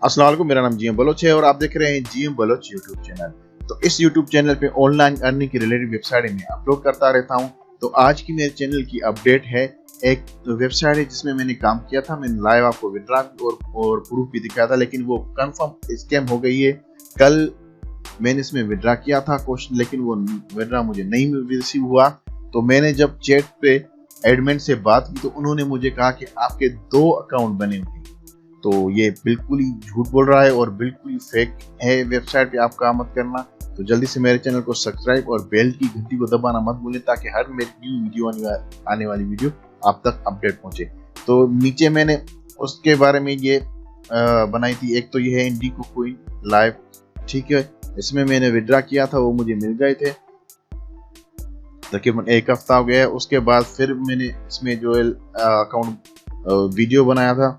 अस्सलाम वालेकुम, मेरा नाम जीएम बलोच है और आप देख रहे हैं जीएम बलोच यूट्यूब चैनल। तो इस यूट्यूब चैनल पे ऑनलाइन अर्निंग की रिलेटेड वेबसाइट में अपलोड करता रहता हूं। तो आज की मेरे चैनल की अपडेट है, एक वेबसाइट है जिसमें मैंने काम किया था। मैंने लाइव आपको विड्रा और प्रूफ भी दिखाया था, लेकिन वो कंफर्म स्कैम हो गई है। कल मैंने इसमें विड्रा किया था क्वेश्चन, लेकिन वो विड्रा मुझे नहीं रिसीव हुआ। तो मैंने जब चैट पे एडमिन से बात की तो उन्होंने मुझे कहा कि आपके 2 अकाउंट बने हुए हैं। तो ये बिल्कुल ही झूठ बोल रहा है और बिल्कुल ही फेक है। वेबसाइट पे आप काम मत करना। तो जल्दी से मेरे चैनल को सब्सक्राइब और बेल की घंटी को दबाना मत भूलें, ताकि हर मेरी न्यू वीडियो आने वाली वीडियो आप तक अपडेट पहुंचे। तो नीचे मैंने उसके बारे में ये बनाई थी। एक तो ये है इंडिको कॉइन लाइव, ठीक है। इसमें मैंने विड्रा किया था, वो मुझे मिल गए थे। तकरीबन 1 हफ्ता हो गया है। उसके बाद फिर मैंने इसमें जो है अकाउंट वीडियो बनाया था,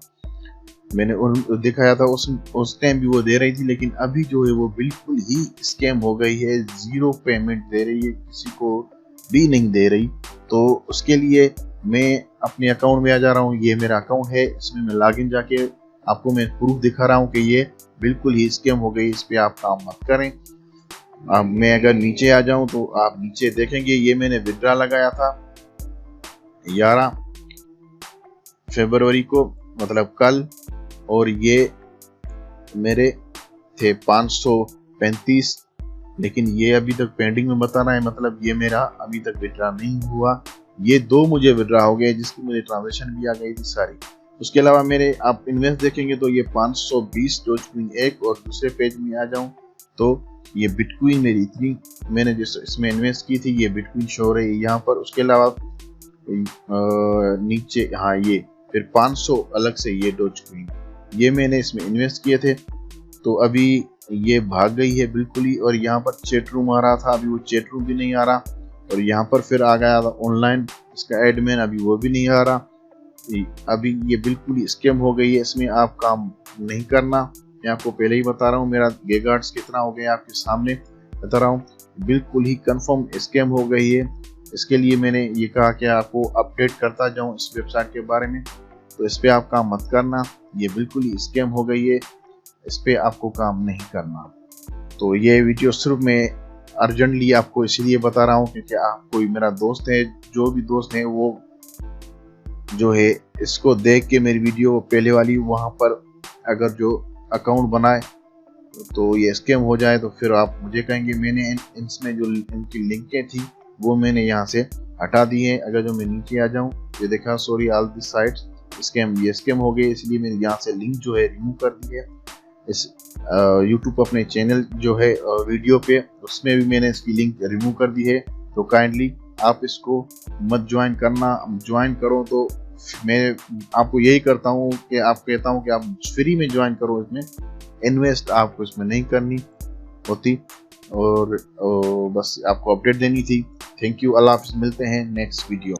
मैंने दिखाया था। उस टाइम भी वो दे रही थी, लेकिन अभी जो है वो बिल्कुल ही स्कैम हो गई है। 0 पेमेंट दे रही है, किसी को भी नहीं दे रही। तो उसके लिए मैं अपने अकाउंट में आ जा रहा हूँ। ये मेरा अकाउंट है, इसमें मैं लॉगिन जाके आपको मैं प्रूफ दिखा रहा हूँ कि ये बिल्कुल ही स्कैम हो गई। इस पे आप काम मत करें। मैं अगर नीचे आ जाऊं तो आप नीचे देखेंगे, ये मैंने विड्रा लगाया था 11 फरवरी को, मतलब कल। और ये मेरे थे 535, लेकिन ये अभी तक पेंडिंग में बता रहा है, मतलब ये मेरा अभी तक विड्रा नहीं हुआ। ये 2 मुझे विड्रा हो गए, जिसकी मुझे ट्रांजेक्शन भी आ गई थी सारी। उसके अलावा मेरे आप इन्वेस्ट देखेंगे तो ये 520 डॉजकॉइन एक, और दूसरे पेज में आ जाऊं तो ये बिटकॉइन मेरी इतनी मैंने जिस इसमें इन्वेस्ट की थी, ये बिटकॉइन शो रही है यहाँ पर। उसके अलावा नीचे हाँ, ये फिर 500 अलग से ये डॉजकॉइन, ये मैंने इसमें इन्वेस्ट किए थे। तो अभी ये भाग गई है बिल्कुल ही। और यहाँ पर चैट रूम आ रहा था, अभी वो चैट रूम भी नहीं आ रहा। और यहाँ पर फिर आ गया था ऑनलाइन इसका एडमिन, अभी वो भी नहीं आ रहा। अभी ये बिल्कुल ही स्कैम हो गई है, इसमें आप काम नहीं करना। मैं आपको पहले ही बता रहा हूँ, मेरा गेगार्ड्स कितना हो गया आपके सामने बता रहा हूँ। बिल्कुल ही कंफर्म स्कैम हो गई है। इसके लिए मैंने ये कहा कि आपको अपडेट करता जाऊँ इस वेबसाइट के बारे में। तो इस पे आप काम मत करना, ये बिल्कुल ही स्कैम हो गई है। इस पे आपको काम नहीं करना। तो ये वीडियो सिर्फ मैं अर्जेंटली आपको इसलिए बता रहा हूँ क्योंकि आप कोई मेरा दोस्त है, जो भी दोस्त है वो जो है इसको देख के मेरी वीडियो पहले वाली वहां पर अगर जो अकाउंट बनाए तो ये स्कैम हो जाए, तो फिर आप मुझे कहेंगे। मैंने इसमें जो इनकी लिंकें थी वो मैंने यहाँ से हटा दी है। अगर जो मैं नीचे आ जाऊँ, ये देखा, सॉरी ऑल दिस साइट्स ये स्कैम हो गए, इसलिए मैंने यहाँ से लिंक जो है रिमूव कर दी है। इस यूट्यूब अपने चैनल जो है वीडियो पे, उसमें भी मैंने इसकी लिंक रिमूव कर दी है। तो काइंडली आप इसको मत ज्वाइन करना। ज्वाइन करो तो मैं आपको यही करता हूँ कि आप कहता हूँ कि आप फ्री में ज्वाइन करो। इसमें इन्वेस्ट आपको इसमें नहीं करनी होती। और बस आपको अपडेट देनी थी। थैंक यू, अल्लाह हाफिज़, मिलते हैं नेक्स्ट वीडियो।